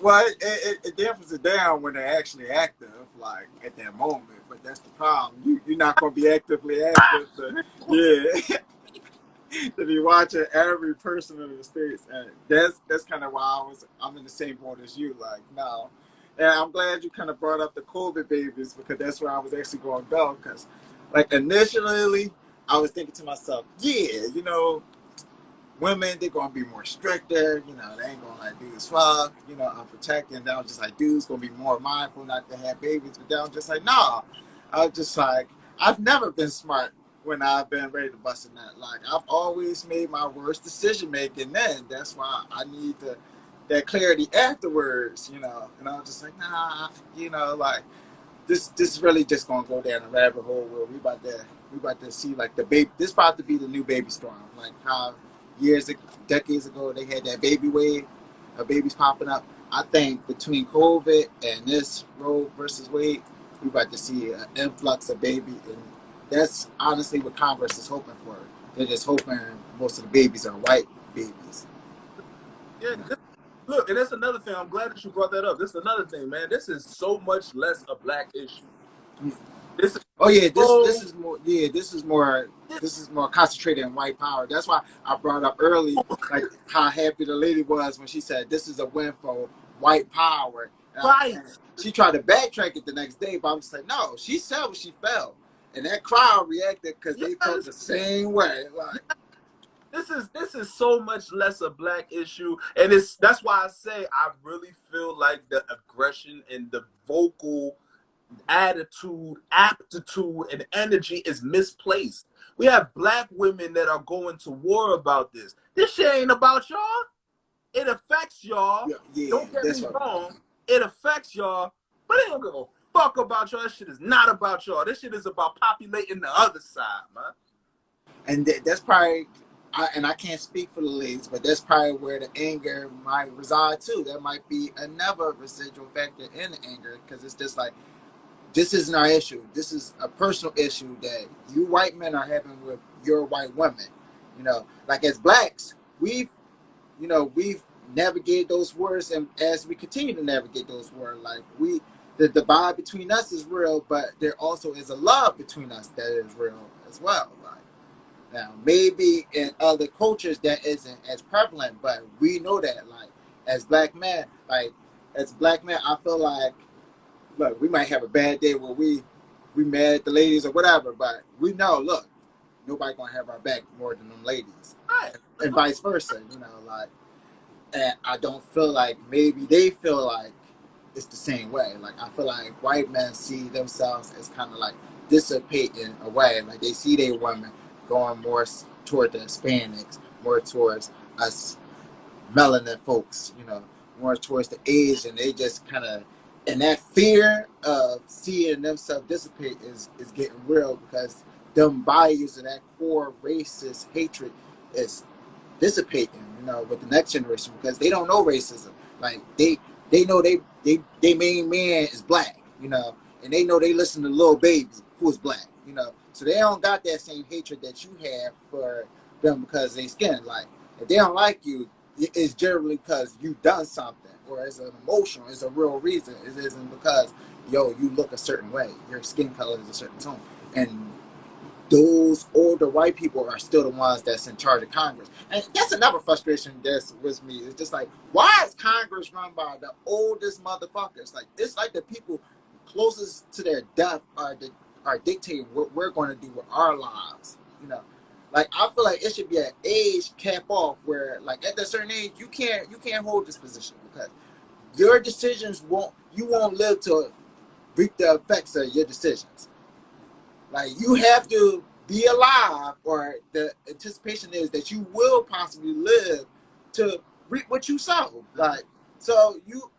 Well, it dampens it down when they're actually active, like at that moment. But that's the problem. You're not going to be actively active. Yeah. To be watching every person in the states, and that's kind of why I'm in the same boat as you. Like, no, and I'm glad you kind of brought up the COVID babies because that's where I was actually going to go. Because, like, initially, I was thinking to myself, yeah, women, they're gonna be more stricter, they ain't gonna let dudes fuck, I'm protecting. Then I was just like, dudes gonna be more mindful not to have babies, but then I was just like, nah. I was just like, I've never been smart when I've been ready to bust a nut. Like, I've always made my worst decision making then. That's why I need that clarity afterwards, and I was just like, nah, like this is really just gonna go down a rabbit hole where we about to see like the baby. This about to be the new baby storm, like how decades ago they had that baby wave of babies popping up. I think between COVID and this Roe versus Wade, we about to see an influx of baby, and that's honestly what Congress is hoping for. They're just hoping most of the babies are white babies. yeah. Look, and that's another thing. I'm glad that you brought that up. This is another thing, man. This is so much less a black issue. This is this is more concentrated in white power. That's why I brought up early, like how happy the lady was when she said this is a win for white power. right. And she tried to backtrack it the next day, but I'm just like, no, she said what she felt, and that crowd reacted because they felt the same way. Like, this is so much less a black issue, and that's why I say I really feel like the aggression and the vocal attitude, aptitude, and energy is misplaced. We have black women that are going to war about this. This shit ain't about y'all. It affects y'all. yeah, Don't get me wrong. It affects y'all, but they don't give a fuck about y'all. This shit is not about y'all. This shit is about populating the other side, man. And that's probably, I can't speak for the ladies, but that's probably where the anger might reside too. There might be another residual factor in the anger because it's just like, this isn't our issue. This is a personal issue that you white men are having with your white women. Like as blacks, we've navigated those wars, and as we continue to navigate those wars, like the divide between us is real, but there also is a love between us that is real as well. Like, now, maybe in other cultures that isn't as prevalent, but we know that, like, as black men, I feel like, look, we might have a bad day where we mad at the ladies or whatever, but we know, look, nobody gonna have our back more than them ladies, and vice versa, like, and I don't feel like maybe they feel like it's the same way. Like, I feel like white men see themselves as kind of like dissipating away, like they see their women going more toward the Hispanics, more towards us melanin folks, more towards the Asian. They just kind of, and that fear of seeing themselves dissipate is getting real because them values and that core racist hatred is dissipating, with the next generation because they don't know racism. Like they know they main man is black, and they know they listen to Lil Baby who is black, so they don't got that same hatred that you have for them because they skin. Like, if they don't like you, it's generally because you done something, or it's an emotional, it's a real reason. It isn't because you look a certain way, your skin color is a certain tone, and those older white people are still the ones that's in charge of Congress. And that's another frustration that's with me. It's just like, why is Congress run by the oldest motherfuckers? Like, it's like the people closest to their death are dictating what we're going to do with our lives. Like, I feel like it should be an age cap off where, like, at a certain age, you can't hold this position because your decisions you won't live to reap the effects of your decisions. Like, you have to be alive, or the anticipation is that you will possibly live to reap what you sow. Like, so you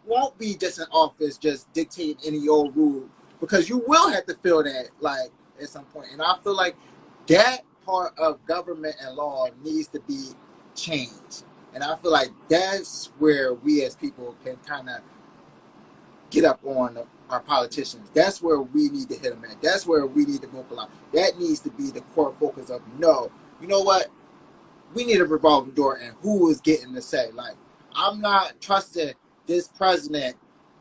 won't be just in office just dictating any old rule because you will have to feel that, like, at some point. And I feel like that part of government and law needs to be changed. And I feel like that's where we as people can kind of get up on our politicians. That's where we need to hit them at. That's where we need to vocalize. That needs to be the core focus of no. You know what? We need a revolving door, and who is getting the say? Like, I'm not trusting this president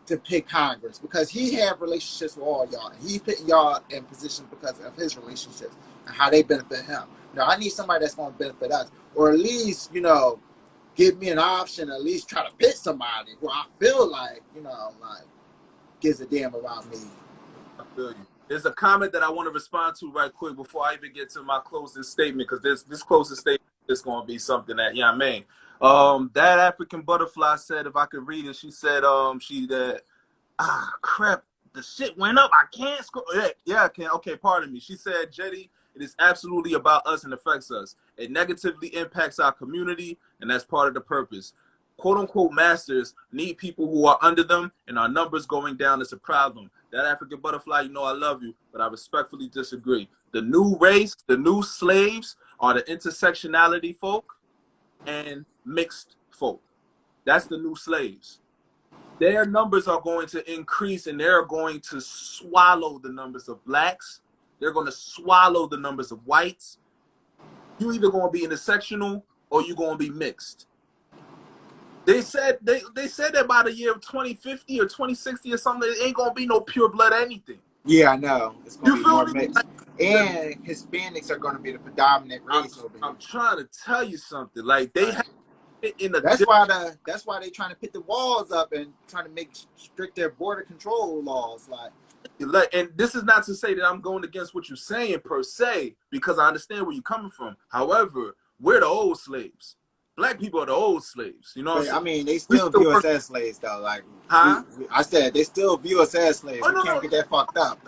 to pick Congress because he have relationships with all y'all. He's putting y'all in positions because of his relationships and how they benefit him. You know, I need somebody that's going to benefit us, or at least, you know, give me an option. At least try to pick somebody who I feel like, you know, like gives a damn about me. I feel you. There's a comment that I want to respond to right quick before I even get to my closing statement, because this closing statement is going to be something that, yeah, I mean, that African butterfly said, if I could read it, she said, crap, the shit went up. I can't scroll. Yeah, I can. Okay, pardon me. She said, Jeide, it is absolutely about us and affects us. It negatively impacts our community, and that's part of the purpose. Quote unquote masters need people who are under them, and our numbers going down is a problem. That African butterfly, you know I love you, but I respectfully disagree. The new race, the new slaves are the intersectionality folk and mixed folk. That's the new slaves. Their numbers are going to increase, and they're going to swallow the numbers of blacks. They're going to swallow the numbers of whites. You either going to be intersectional or you're going to be mixed. They said that by the year of 2050 or 2060 or something, it ain't gonna be no pure blood anything. Yeah, I know. It's gonna be more me? mixed. And Hispanics are gonna be the predominant race over here. I'm trying to tell you something. Like they have in a that's why they're trying to put the walls up and trying to make stricter border control laws. Like, and this is not to say that I'm going against what you're saying per se, because I understand where you're coming from. However, we're the old slaves. Black people are the old slaves, you know what I'm saying? I mean, they still view us as slaves, though. Like, huh? I said, they still view us as slaves. We can't get that fucked up.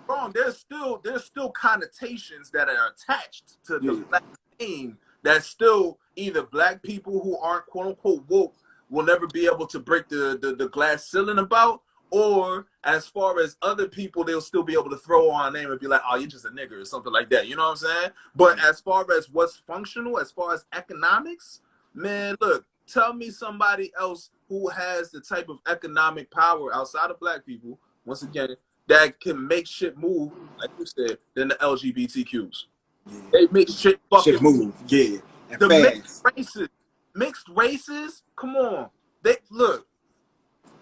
Wrong. There's still connotations that are attached to the black name that still either black people who aren't quote unquote woke will never be able to break the glass ceiling about, or as far as other people, they'll still be able to throw on a name and be like, oh, you're just a nigger or something like that. You know what I'm saying? But as far as what's functional, as far as economics, man, look, tell me somebody else who has the type of economic power outside of black people, once again, that can make shit move, like you said, than the LGBTQs. Yeah. They make shit fucking move. Yeah. And the fast. mixed races, come on. They look.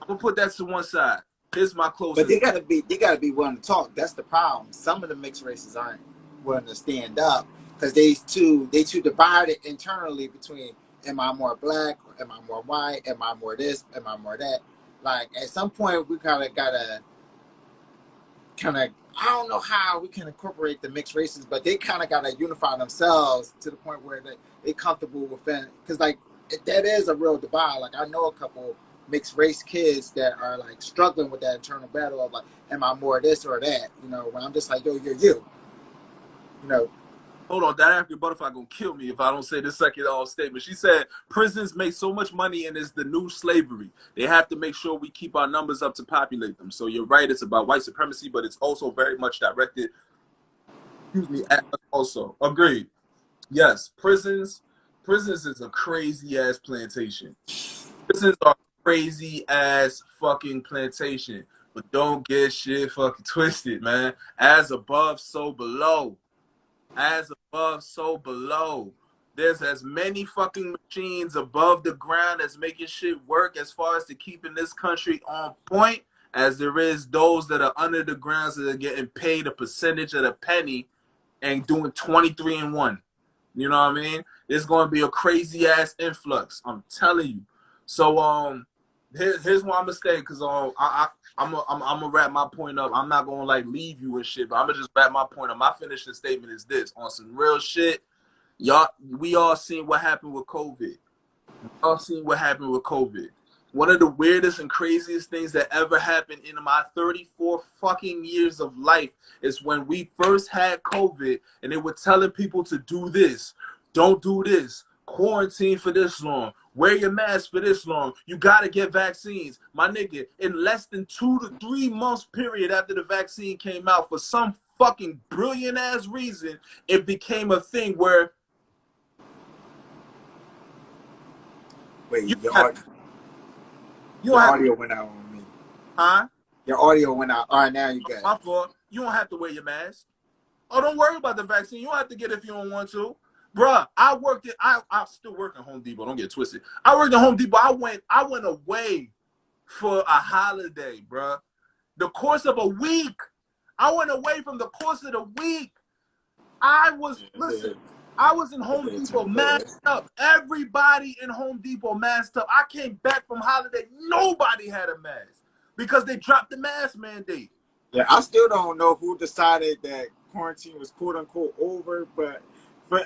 I'm gonna put that to one side. Here's my closing. But they gotta be willing to talk. That's the problem. Some of the mixed races aren't willing to stand up because they too divided internally between am I more black, or am I more white, am I more this, am I more that. Like at some point we gotta I don't know how we can incorporate the mixed races, but they kind of gotta unify themselves to the point where they comfortable within, because like that is a real divide. Like I know a couple mixed race kids that are like struggling with that internal battle of like, am I more this or that? You know, when I'm just like, yo, you're you. You know. Hold on, that African butterfly gonna kill me if I don't say this second statement. She said prisons make so much money and it's the new slavery. They have to make sure we keep our numbers up to populate them. So you're right, it's about white supremacy, but it's also very much directed, at us also. Agreed. Yes, prisons is a crazy ass plantation. Prisons are crazy ass fucking plantation. But don't get shit fucking twisted, man. As above, so below. As above, so below. There's as many fucking machines above the ground that's making shit work as far as to keeping this country on point as there is those that are under the ground that are getting paid a percentage of a penny and doing 23 and 1. You know what I mean? It's going to be a crazy ass influx. I'm telling you. So here's what I'm gonna say, because I'm gonna wrap my point up. I'm not gonna like leave you and shit, but I'm gonna just wrap my point up. My finishing statement is this: on some real shit, y'all, we all seen what happened with COVID. We all seen what happened with COVID. One of the weirdest and craziest things that ever happened in my 34 fucking years of life is when we first had COVID and they were telling people to do this, don't do this, quarantine for this long, wear your mask for this long, you gotta get vaccines. My nigga, in less than 2 to 3 months period after the vaccine came out, for some fucking brilliant ass reason, it became a thing where wait, your audio went out on me. Huh? Your audio went out. All right, now you good. My fault. You don't have to wear your mask. Oh, don't worry about the vaccine. You don't have to get it if you don't want to. Bruh, I still work at Home Depot. Don't get twisted. I worked at Home Depot. I went away for a holiday, bruh. The course of a week. I went away from the course of the week. Listen, I was in Home Depot masked up. Everybody in Home Depot masked up. I came back from holiday. Nobody had a mask because they dropped the mask mandate. Yeah, I still don't know who decided that quarantine was quote unquote over, but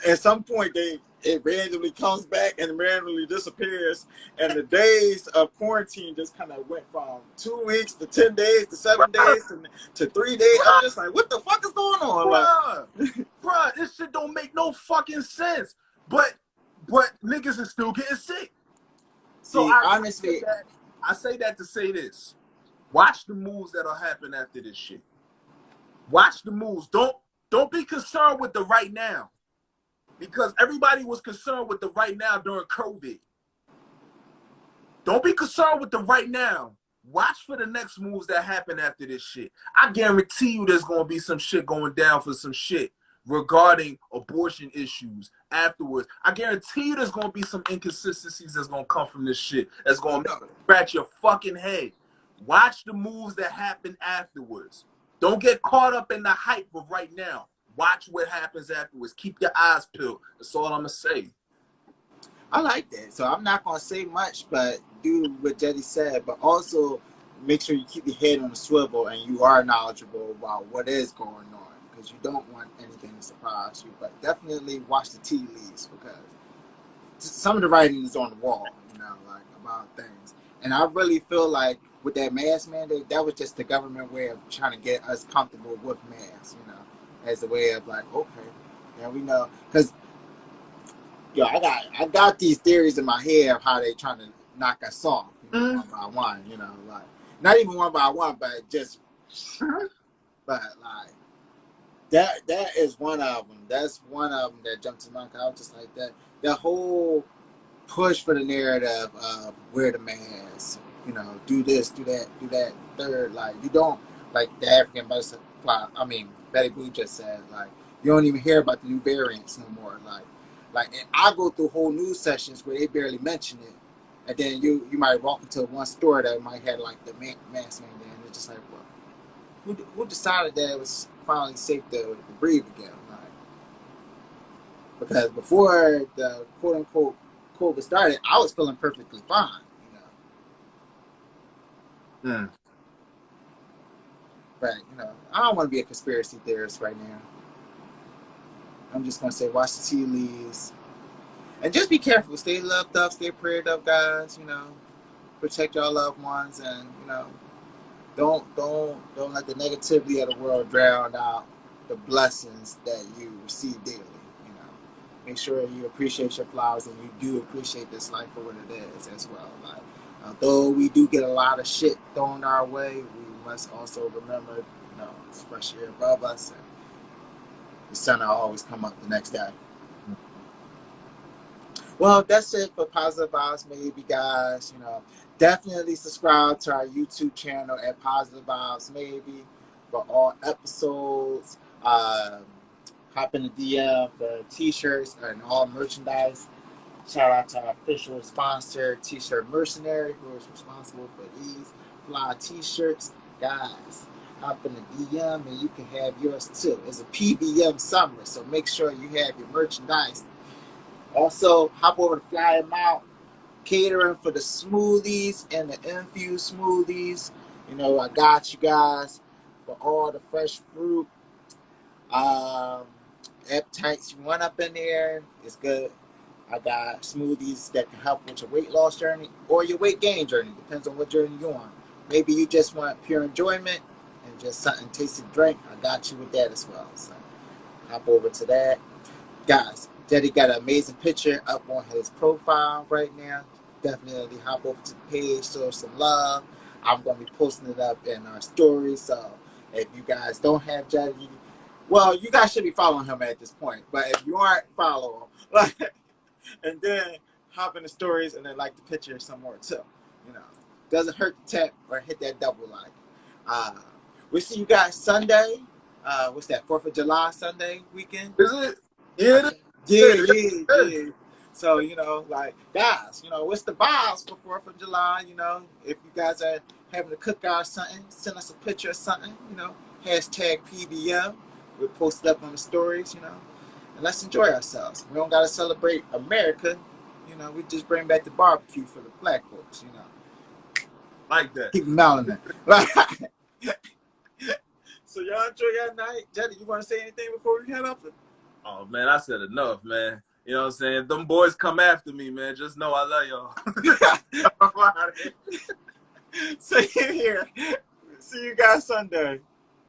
at some point it randomly comes back and randomly disappears, and the days of quarantine just kind of went from 2 weeks to 10 days to 7 days to 3 days. I'm just like, what the fuck is going on? Bruh, this shit don't make no fucking sense. But niggas is still getting sick. So honestly, I say that to say this. Watch the moves that'll happen after this shit. Watch the moves. Don't be concerned with the right now. Because everybody was concerned with the right now during COVID. Don't be concerned with the right now. Watch for the next moves that happen after this shit. I guarantee you there's going to be some shit going down for some shit regarding abortion issues afterwards. I guarantee you there's going to be some inconsistencies that's going to come from this shit. That's going to scratch your fucking head. Watch the moves that happen afterwards. Don't get caught up in the hype of right now. Watch what happens afterwards. Keep your eyes peeled. That's all I'm going to say. I like that. So I'm not going to say much, but do what Jeide said, but also make sure you keep your head on the swivel and you are knowledgeable about what is going on, because you don't want anything to surprise you. But definitely watch the tea leaves, because some of the writing is on the wall, like about things. And I really feel like with that mask mandate, that was just the government way of trying to get us comfortable with masks, as a way of like, okay, yeah, we know. Because, I got these theories in my head of how they trying to knock us off, one by one, like, not even one by one, but just, but like, that is one of them. That's one of them that jumped to mind. I was just like that. The whole push for the narrative of wear the mask, do this, do that, do that, third. Like, you don't, like the African butterfly. I mean, Betty Boo just said, like, you don't even hear about the new variants no more. Like, and I go through whole news sessions where they barely mention it, and then you might walk into one store that might have like the mask man there, and it's just like, well, who decided that it was finally safe to breathe again? Like, because before the quote unquote COVID started, I was feeling perfectly fine, But I don't want to be a conspiracy theorist right now. I'm just gonna say, watch the tea leaves, and just be careful. Stay loved up, stay prayed up, guys. Protect your loved ones, and don't let the negativity of the world drown out the blessings that you receive daily. Make sure you appreciate your flowers, and you do appreciate this life for what it is as well. Like, although we do get a lot of shit thrown our way, we must also remember, it's fresh air above us, and the sun will always come up the next day. Well, that's it for Positive Vibes, maybe, guys. Definitely subscribe to our YouTube channel at Positive Vibes, maybe, for all episodes. Hop in the DM for t-shirts and all merchandise. Shout out to our official sponsor, T-Shirt Mercenary, who is responsible for these fly t-shirts. Guys, hop in the DM and you can have yours too. It's a PVM summer, so make sure you have your merchandise. Also, hop over to Fly 'em Out Catering for the smoothies and the infused smoothies. I got you guys for all the fresh fruit. Appetites you want up in there, it's good. I got smoothies that can help with your weight loss journey or your weight gain journey. Depends on what journey you're on. Maybe you just want pure enjoyment and just something tasty to drink. I got you with that as well. So hop over to that. Guys, Jeide got an amazing picture up on his profile right now. Definitely hop over to the page, show some love. I'm going to be posting it up in our stories. So if you guys don't have Jeide, well, you guys should be following him at this point. But if you aren't, follow him. And then hop in the stories and then like the picture some more too. Doesn't hurt to tap or hit that double like. We see you guys Sunday. What's that? 4th of July Sunday weekend. Is it? Yeah, it Yeah, is. yeah, yeah. So, you know, like, guys, you know, what's the vibes for 4th of July? You know, if you guys are having a cookout or something, send us a picture or something, you know, hashtag PVM. We'll post it up on the stories, you know, and let's enjoy ourselves. We don't got to celebrate America. You know, we just bring back the barbecue for the black folks, you know. Like that. Keep melanin. Like, so y'all enjoy your night. Jeide, you want to say anything before we head up? Oh man, I said enough, man. You know what I'm saying? If them boys come after me, man, just know I love y'all. See you here. See you guys Sunday.